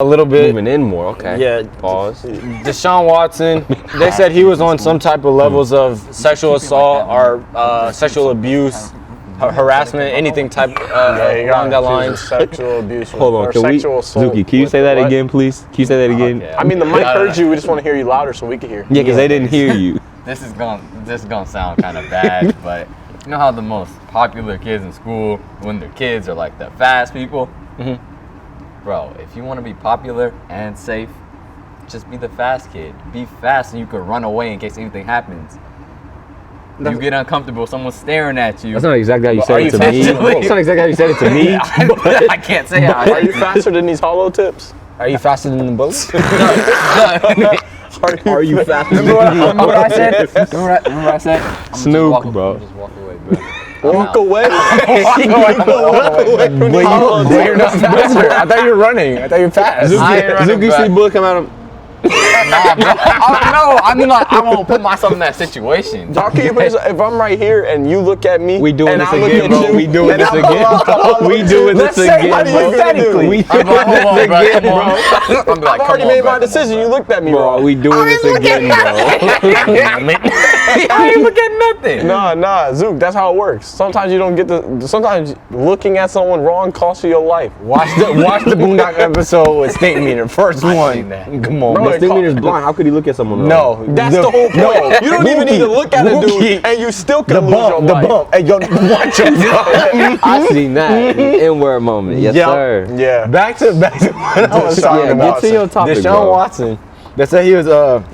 A little bit. Moving in more, okay. Yeah. Pause. Deshaun Watson, they said he was on some type of levels of sexual assault or sexual abuse, harassment, anything type along that lines. Sexual abuse. Hold on, sexual assault. Zuki, can you say that again, please? Can you say that again? I mean, the mic heard you. We just want to hear you louder so we can hear. Yeah, because they didn't hear you. This is gonna sound kind of bad, but you know how the most popular kids in school, when their kids are like the fast people? Mm-hmm. Bro, if you want to be popular and safe, just be the fast kid. Be fast and you could run away in case anything happens. You get uncomfortable, someone's staring at you. That's not exactly how you said it to me. faster? That's not exactly how you said it to me. I can't say how. Are you faster than these hollow tips? Are you faster than the bullets? Are you faster? Remember what I said? Remember what I said? Snook, bro. Just walk away, bro. Walk away. You're not faster. I thought you were running. I thought you were fast. I ain't running Zuki back. see bullet come out of Nah, bro. I mean, like, I won't put myself in that situation. Y'all can you put this, if I'm right here and you look at me, We doing and this I look again, at bro. you, We doing and this I pull again. out the hollow We tip, doing let's this say again, how bro. hypothetically. We I'm like, hold on, bro. again, Come bro. on. I'm like, I've already made my decision. You looked at me Bro, wrong. we doing this again, bro. I ain't looking nothing. Nah, Zook, that's how it works. Sometimes you don't get sometimes looking at someone wrong costs you your life. Watch the Boondock episode with State Meter. First one. seen that. Come on, Bro, man. But Sting Meter's blind. How could he look at someone wrong? No. That's the whole point. No. You don't even need to look at a dude, and you still can lose your life. bump. Hey, yo, watch yourself. I seen that. N-word moment. Yes, Yep. sir. Yeah. Back to what I was talking Yeah, about. get to your topic, Deshaun bro. Watson. They said he was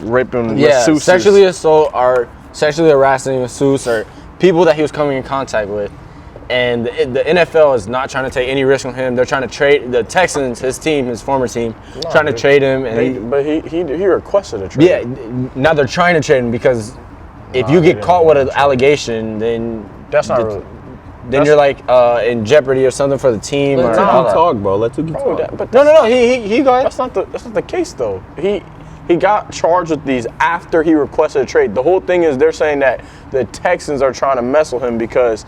Raping yeah, sexually assault or sexually harassing masseuses or people that he was coming in contact with. And the NFL is not trying to take any risk on him. They're trying to trade the Texans, his team, his former team, trying to trade him. And But he requested a trade. yeah, now they're trying to trade him because if you get caught with an allegation, then That's not really. then you're like in jeopardy or something for the team. Let Or Tuki all that. talk, bro. Let Tuki Bro, talk. but No. He got that's not the case though. He got charged with these after he requested a trade. The whole thing is they're saying that the Texans are trying to mess with him because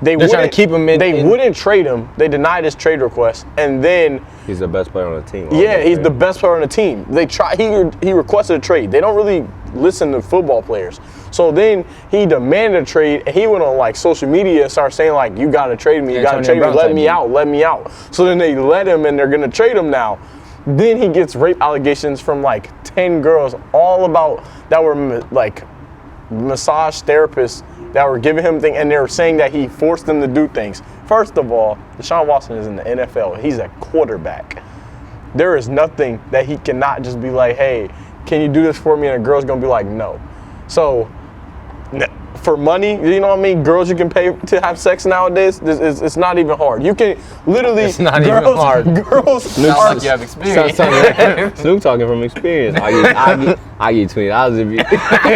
they're trying to keep him in. They wouldn't trade him. They denied his trade request, and then He's the best player on the team. yeah, he's the best player on the team. They try. He requested a trade. They don't really listen to football players. So then he demanded a trade, and he went on like social media and started saying like, "You gotta trade me. You gotta Antonio trade me. Brown Let type me dude. out. Let me out." So then they let him, and they're gonna trade him now. Then he gets rape allegations from like 10 girls, all about that were like massage therapists that were giving him things, and they were saying that he forced them to do things. First of all, Deshaun Watson is in the NFL. He's a quarterback. There is nothing that he cannot just be like, "Hey, can you do this for me?" And a girl's gonna be like, "No." So for money, you know what I mean? Girls you can pay to have sex nowadays, it's not even hard. You can literally. It's not even hard. Girls Sounds like you have experience. Snoop talking from experience. I get $20 if you.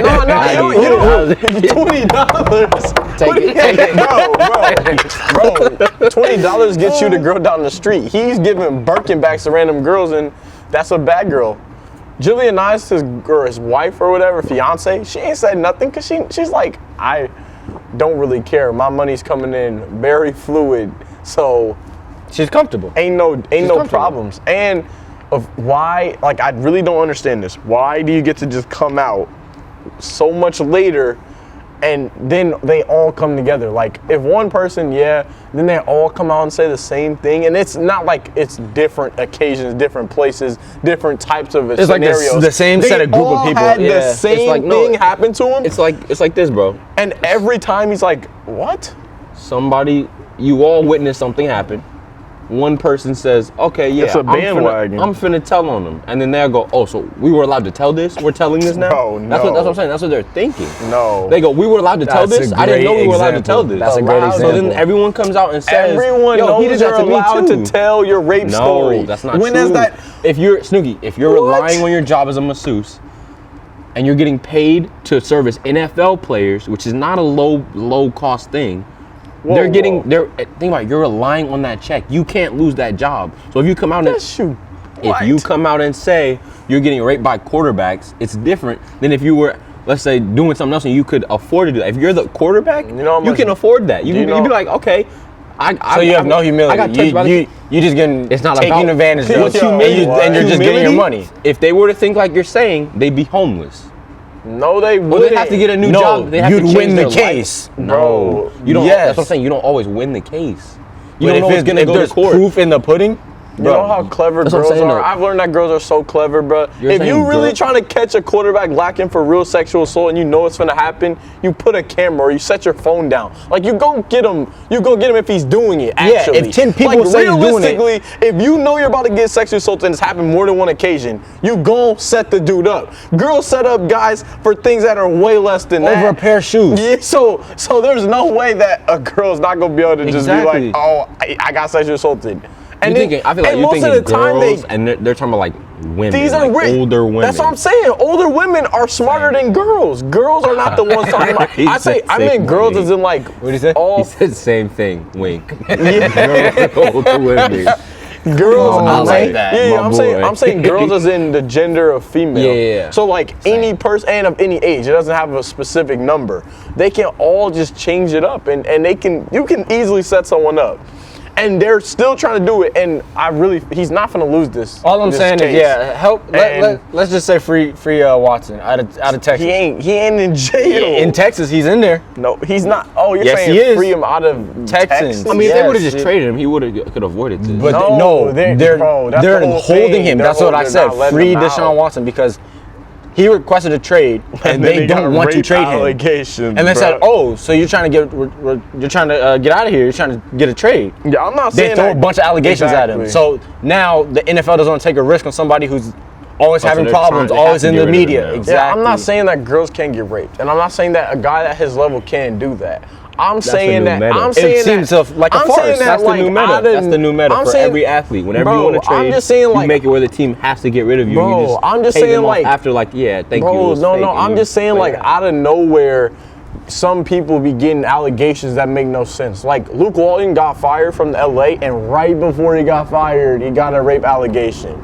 No, you don't. $20. Take it. Bro. $20 gets you the girl down the street. He's giving Birkenbacks to random girls, and that's a bad girl. Jillian Nice, his wife or whatever, fiance, she ain't said nothing because she's like, I don't really care. My money's coming in very fluid, so She's comfortable. ain't no comfortable. problems. And of why, like, I really don't understand this. Why do you get to just come out so much later and then they all come together? Like, if one person, then they all come out and say the same thing. And it's not like it's different occasions, different places, different types of It's like scenarios. the same set of group of people. They all had Yeah. the It's same like, no, thing happen to him. It's like this, bro. And every time he's like, what? Somebody, you all witness something happen. One person says, "Okay, yeah, It's a bandwagon. I'm finna tell on them," and then they'll go, "Oh, so we were allowed to tell this? We're telling this now?" Bro, That's what no. I'm saying. That's what they're thinking. No. They go, "We were allowed to tell That's this? a I didn't know great we were allowed to example. tell this." That's a great So then example. everyone comes out and says, Everyone "Yo, he knows did you're that to me allowed too." to tell your rape story. No, that's not when true. Is that? If you're Snooki, if you're What? relying on your job as a masseuse, and you're getting paid to service NFL players, which is not a low cost thing. Whoa, Think about it, you're relying on that check. You can't lose that job. So if you come out and Shoot. if you come out and say you're getting raped by quarterbacks, it's different than if you were, let's say, doing something else and you could afford to do that. If you're the quarterback, You know how you much- can afford that. You Do you can be know- like, okay, So you have no humility. I got touched by You just getting It's not taking about- advantage What's of, humility? and you're just getting your money. If they were to think like you're saying, they'd be homeless. No, they wouldn't. Well, they'd have to get a new No, job. They have you'd to change win the their life. case. No, you don't. Yes. That's what I'm saying. You don't always win the case. You But don't know if what's gonna go to there's court. proof in the pudding, You know how clever That's what I'm girls saying, are? though. I've learned that girls are so clever, bro. You're If you saying really girl- trying to catch a quarterback lacking for real sexual assault and you know it's gonna happen, you put a camera or you set your phone down. Like, you go get him. You go get him if he's doing it, Yeah, actually. if 10 people like, say he's doing it- realistically, if you know you're about to get sexually assaulted and it's happened more than one occasion, you gon' set the dude up. Girls set up guys for things that are way less than that. over a pair of shoes. Yeah, so there's no way that a girl's not gonna be able to just be Exactly. like, oh, I got sexually assaulted. I feel like you're most thinking of the time girls, and they're talking about like women, these are like older women. That's what I'm saying. Older women are smarter than girls. Girls are not the ones talking about. He said I same mean girls thing. as in like What'd he say? all He said same thing. Wink. yeah, Older women. girls. Oh, I'm I saying, like that. yeah, My I'm boy. saying girls as in the gender of female. Yeah. So like any person and of any age, it doesn't have a specific number. They can all just change it up, and you can easily set someone up. And they're still trying to do it, and he's not gonna lose this. All I'm this saying case. is, yeah, help. And- Let's just say free Watson out of Texas. He ain't in jail. In Texas, he's in there. No, he's not. Oh, you're Yes, saying he is. free him out of Texans. Texas? I mean, if they would have Yes, just traded him, he could have avoided this. But No, they're bro, that's the whole holding thing. him. They're That's what I they're said. not letting Free him Deshaun out. Watson because he requested a trade and then they he got don't want to rape trade him. allegations, And they said, bro. "Oh, so you're trying to get out of here. You're trying to get a trade." Yeah, I'm not They saying throw that. a bunch of allegations at him. Exactly. So now the NFL doesn't want to take a risk on somebody who's always having they're problems, trying- they always have in to the get rid of media. him now. Exactly. Yeah, I'm not saying that girls can't get raped, and I'm not saying that a guy at his level can do that. I'm saying the that. new meta. I'm It saying seems that. like a I'm farce. saying that, That's the like, new meta. I didn't- That's the new meta I'm for saying- every athlete. Whenever Bro, you want to trade, I'm just saying, you like- make it where the team has to get rid of you. Bro, you just I'm just pay saying, them off like- after like, yeah, thank you. it Bro, was no, fake, no. and I'm you just saying, play like, that. out of nowhere, some people be getting allegations that make no sense. Like, Luke Walton got fired from the LA, and right before he got fired, he got a rape allegation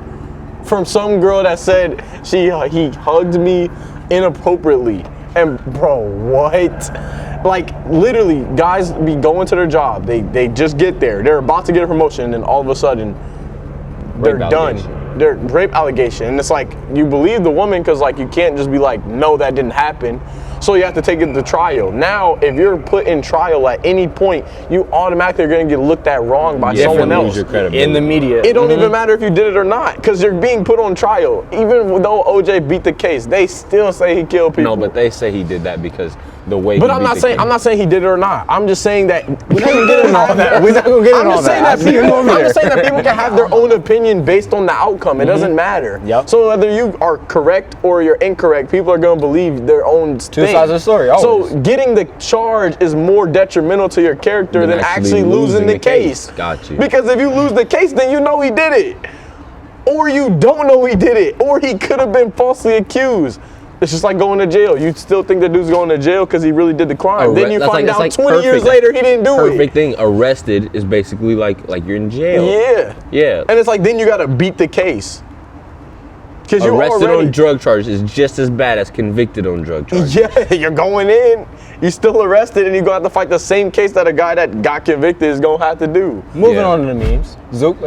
from some girl that said he hugged me inappropriately. And bro, what? Like, literally, guys be going to their job. They just get there. They're about to get a promotion, and then all of a sudden, they're Rape done. allegation. They're rape allegation, and it's like you believe the woman because like you can't just be like, no, that didn't happen. So you have to take it to trial. Now, if you're put in trial at any point, you automatically are going to get looked at wrong by someone Definitely lose else. your credibility. in the media. It don't even matter if you did it or not, because you're being put on trial. Even though OJ beat the case, they still say he killed people. No, but they say he did that because the way. But he I'm beat not the saying kid. I'm not saying he did it or not. I'm just saying that We're not gonna get into all that. We're not gonna get into all that. I see you over I'm there. just saying that people can have their own opinion based on the outcome. It doesn't matter. Yep. So whether you are correct or you're incorrect, people are gonna believe their own Two sides of the story, always. So getting the charge is more detrimental to your character Than than actually losing the case. Got you. Because if you lose the case, then you know he did it. Or you don't know he did it. Or he could have been falsely accused. It's just like going to jail. You still think the dude's going to jail because he really did the crime. Then you That's find that's out 20 years perfect. later he didn't do Perfect it. thing. Arrested is basically like you're in jail. Yeah. Yeah. And it's like then you got to beat the case. Because you Arrested already, on drug charges is just as bad as convicted on drug charges. Yeah, you're going in. You're still arrested and you're going to have to fight the same case that a guy that got convicted is going to have to do. Moving Yeah. on to the memes. Zook,